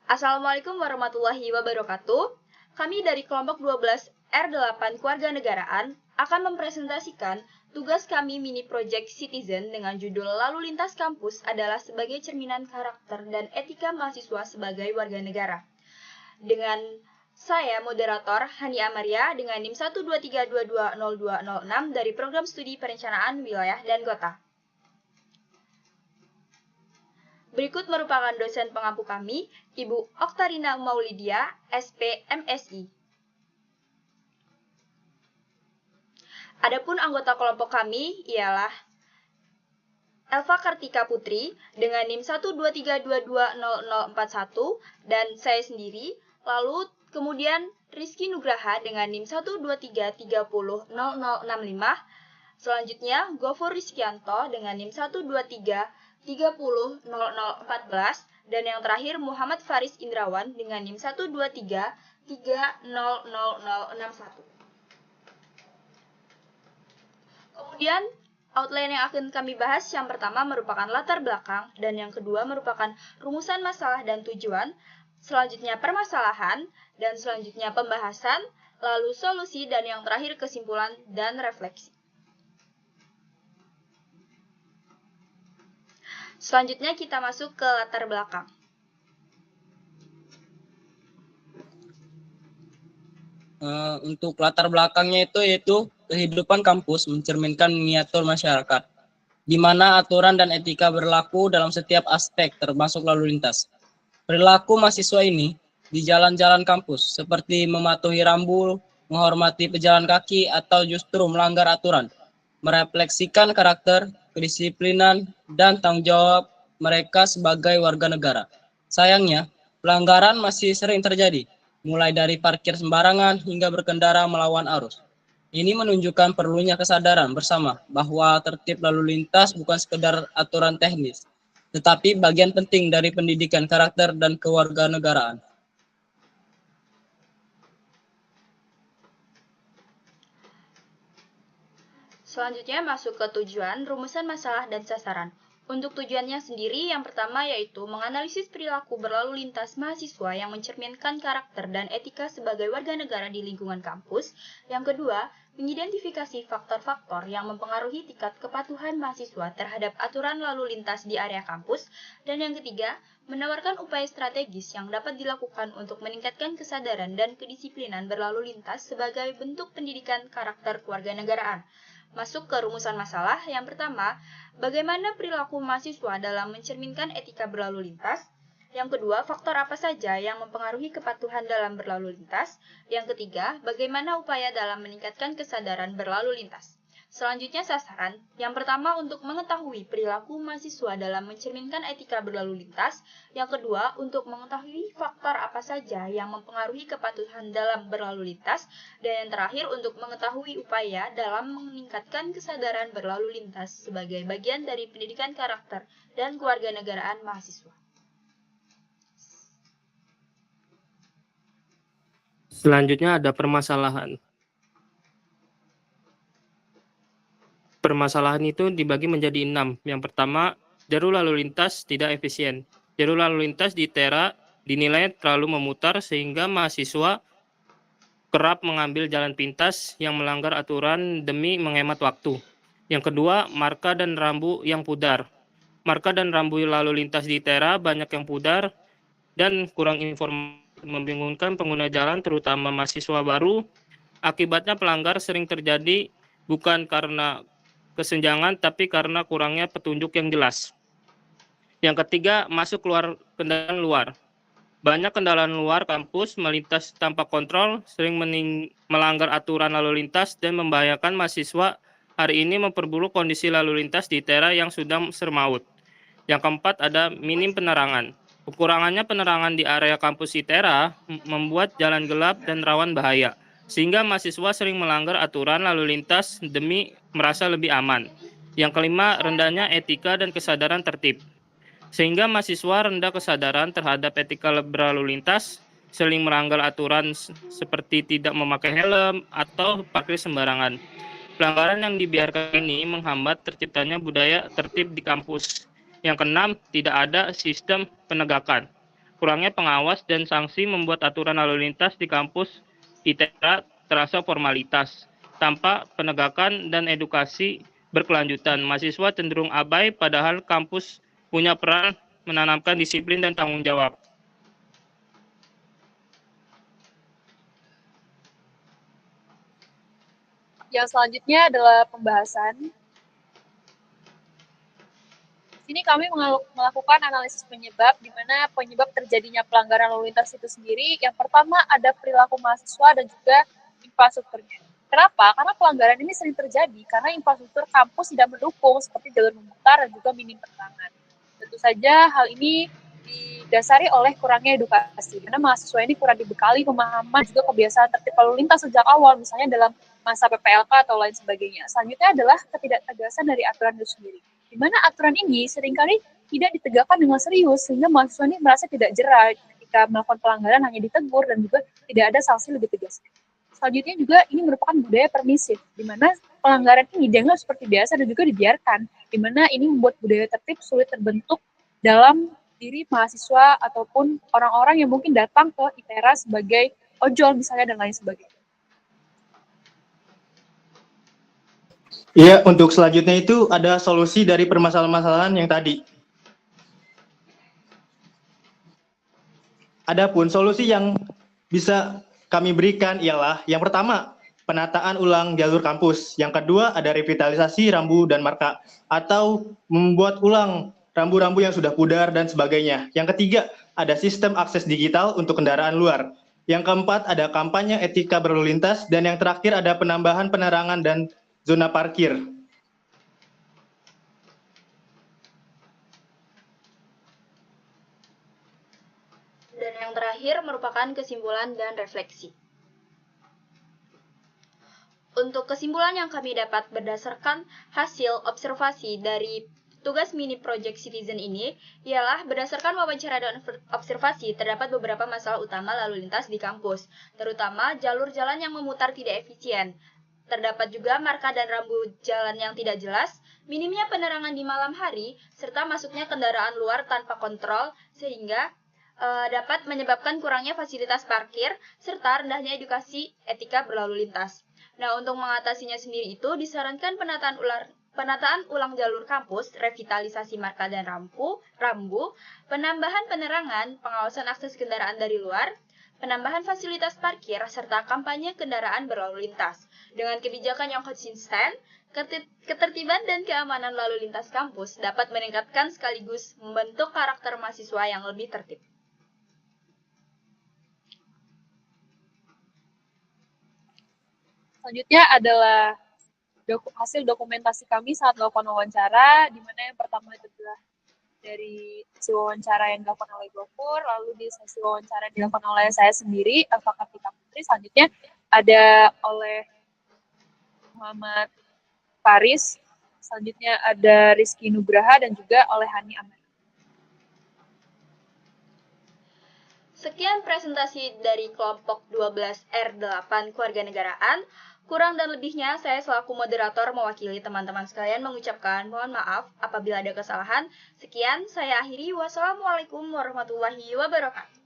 Assalamualaikum warahmatullahi wabarakatuh. Kami dari kelompok 12 R8 Kewarganegaraan akan mempresentasikan tugas kami mini project Citizen dengan judul Lalu Lintas Kampus adalah sebagai cerminan karakter dan etika mahasiswa sebagai warga negara. Dengan saya moderator Hani Amaria dengan NIM 123220206 dari Program Studi Perencanaan Wilayah dan Kota. Berikut merupakan dosen pengampu kami, Ibu Oktarina Maulidia, SP MSI. Adapun anggota kelompok kami ialah Elva Kartika Putri dengan NIM 123220041 dan saya sendiri, lalu kemudian Rizky Nugraha dengan NIM 123300065, selanjutnya Gofur Rizkyanto dengan NIM 123300014 dan yang terakhir Muhammad Faris Indrawan dengan NIM 123300061. Kemudian outline yang akan kami bahas yang pertama merupakan latar belakang dan yang kedua merupakan rumusan masalah dan tujuan, selanjutnya permasalahan dan selanjutnya pembahasan, lalu solusi dan yang terakhir kesimpulan dan refleksi. Selanjutnya kita masuk ke latar belakang. Untuk latar belakangnya yaitu kehidupan kampus mencerminkan miniatur masyarakat, di mana aturan dan etika berlaku dalam setiap aspek termasuk lalu lintas. Perilaku mahasiswa ini di jalan-jalan kampus seperti mematuhi rambu, menghormati pejalan kaki, atau justru melanggar aturan, merefleksikan karakter, kedisiplinan, dan tanggung jawab mereka sebagai warga negara. Sayangnya, pelanggaran masih sering terjadi, mulai dari parkir sembarangan hingga berkendara melawan arus. Ini menunjukkan perlunya kesadaran bersama bahwa tertib lalu lintas bukan sekedar aturan teknis, tetapi bagian penting dari pendidikan karakter dan kewarganegaraan. Selanjutnya masuk ke tujuan, rumusan masalah, dan sasaran. Untuk tujuannya sendiri, yang pertama yaitu menganalisis perilaku berlalu lintas mahasiswa yang mencerminkan karakter dan etika sebagai warga negara di lingkungan kampus. Yang kedua, mengidentifikasi faktor-faktor yang mempengaruhi tingkat kepatuhan mahasiswa terhadap aturan lalu lintas di area kampus. Dan yang ketiga, menawarkan upaya strategis yang dapat dilakukan untuk meningkatkan kesadaran dan kedisiplinan berlalu lintas sebagai bentuk pendidikan karakter kewarganegaraan. Masuk ke rumusan masalah, yang pertama, bagaimana perilaku mahasiswa dalam mencerminkan etika berlalu lintas? Yang kedua, faktor apa saja yang mempengaruhi kepatuhan dalam berlalu lintas? Yang ketiga, bagaimana upaya dalam meningkatkan kesadaran berlalu lintas? Selanjutnya sasaran, yang pertama untuk mengetahui perilaku mahasiswa dalam mencerminkan etika berlalu lintas, yang kedua untuk mengetahui faktor apa saja yang mempengaruhi kepatuhan dalam berlalu lintas, dan yang terakhir untuk mengetahui upaya dalam meningkatkan kesadaran berlalu lintas sebagai bagian dari pendidikan karakter dan kewarganegaraan mahasiswa. Selanjutnya ada permasalahan. Permasalahan itu dibagi menjadi 6. Yang pertama, jalur lalu lintas tidak efisien. Jalur lalu lintas di Tera dinilai terlalu memutar sehingga mahasiswa kerap mengambil jalan pintas yang melanggar aturan demi menghemat waktu. Yang kedua, marka dan rambu yang pudar. Marka dan rambu lalu lintas di Tera banyak yang pudar dan kurang informasi, membingungkan pengguna jalan terutama mahasiswa baru. Akibatnya pelanggar sering terjadi bukan karena kesenjangan tapi karena kurangnya petunjuk yang jelas. Yang ketiga, masuk keluar kendaraan luar. Banyak kendaraan luar kampus melintas tanpa kontrol, sering melanggar aturan lalu lintas dan membahayakan mahasiswa. Hari ini memperburuk kondisi lalu lintas di Tera yang sudah sermaut. Yang keempat, ada minim penerangan. Kekurangannya penerangan di area kampus ITERA membuat jalan gelap dan rawan bahaya, sehingga mahasiswa sering melanggar aturan lalu lintas demi merasa lebih aman. Yang kelima, rendahnya etika dan kesadaran tertib. Sehingga mahasiswa rendah kesadaran terhadap etika berlalu lintas, sering melanggar aturan seperti tidak memakai helm atau parkir sembarangan. Pelanggaran yang dibiarkan ini menghambat terciptanya budaya tertib di kampus. Yang keenam, tidak ada sistem penegakan. Kurangnya pengawas dan sanksi membuat aturan lalu lintas di kampus ITERA terasa formalitas. Tanpa penegakan dan edukasi berkelanjutan, mahasiswa cenderung abai padahal kampus punya peran menanamkan disiplin dan tanggung jawab. Yang selanjutnya adalah pembahasan. Sini kami melakukan analisis penyebab, di mana penyebab terjadinya pelanggaran lalu lintas itu sendiri. Yang pertama ada perilaku mahasiswa dan juga infrastrukturnya. Kenapa? Karena pelanggaran ini sering terjadi karena infrastruktur kampus tidak mendukung seperti jalur memutar dan juga minim penerangan. Tentu saja hal ini didasari oleh kurangnya edukasi, karena mahasiswa ini kurang dibekali pemahaman juga kebiasaan tertib lalu lintas sejak awal, misalnya dalam masa PPLK atau lain sebagainya. Selanjutnya adalah ketidaktegasan dari aturan itu sendiri, di mana aturan ini seringkali tidak ditegakkan dengan serius, sehingga mahasiswa ini merasa tidak jerah ketika melakukan pelanggaran, hanya ditegur dan juga tidak ada sanksi lebih tegas. Selanjutnya juga ini merupakan budaya permisif, di mana pelanggaran ini dianggap seperti biasa dan juga dibiarkan, di mana ini membuat budaya tertib sulit terbentuk dalam diri mahasiswa ataupun orang-orang yang mungkin datang ke ITERA sebagai ojol misalnya dan lain sebagainya. Iya, untuk selanjutnya itu ada solusi dari permasalahan-permasalahan yang tadi. Adapun solusi yang bisa kami berikan ialah yang pertama, penataan ulang jalur kampus. Yang kedua, ada revitalisasi rambu dan marka atau membuat ulang rambu-rambu yang sudah pudar dan sebagainya. Yang ketiga, ada sistem akses digital untuk kendaraan luar. Yang keempat, ada kampanye etika berlalu lintas dan yang terakhir ada penambahan penerangan dan zona parkir. Dan yang terakhir merupakan kesimpulan dan refleksi. Untuk kesimpulan yang kami dapat berdasarkan hasil observasi dari tugas mini project citizen ini ialah berdasarkan wawancara dan observasi terdapat beberapa masalah utama lalu lintas di kampus, terutama jalur jalan yang memutar tidak efisien. Terdapat juga marka dan rambu jalan yang tidak jelas, minimnya penerangan di malam hari, serta masuknya kendaraan luar tanpa kontrol sehingga dapat menyebabkan kurangnya fasilitas parkir serta rendahnya edukasi etika berlalu lintas. Nah, untuk mengatasinya sendiri itu disarankan penataan ulang jalur kampus, revitalisasi marka dan rambu, penambahan penerangan, pengawasan akses kendaraan dari luar, penambahan fasilitas parkir, serta kampanye kendaraan berlalu lintas. Dengan kebijakan yang konsisten, ketertiban dan keamanan lalu lintas kampus dapat meningkatkan sekaligus membentuk karakter mahasiswa yang lebih tertib. Selanjutnya adalah hasil dokumentasi kami saat melakukan wawancara, di mana yang pertama itu adalah dari sesi wawancara yang dilakukan oleh Gofur, lalu di sesi wawancara yang dilakukan oleh saya sendiri, Eva Kartika Putri. Selanjutnya ada oleh Muhammad Faris, selanjutnya ada Rizky Nugraha, dan juga oleh Hani Ahmad. Sekian presentasi dari kelompok 12R8 Kewarganegaraan. Kurang dan lebihnya, saya selaku moderator mewakili teman-teman sekalian mengucapkan mohon maaf apabila ada kesalahan. Sekian, saya akhiri. Wassalamualaikum warahmatullahi wabarakatuh.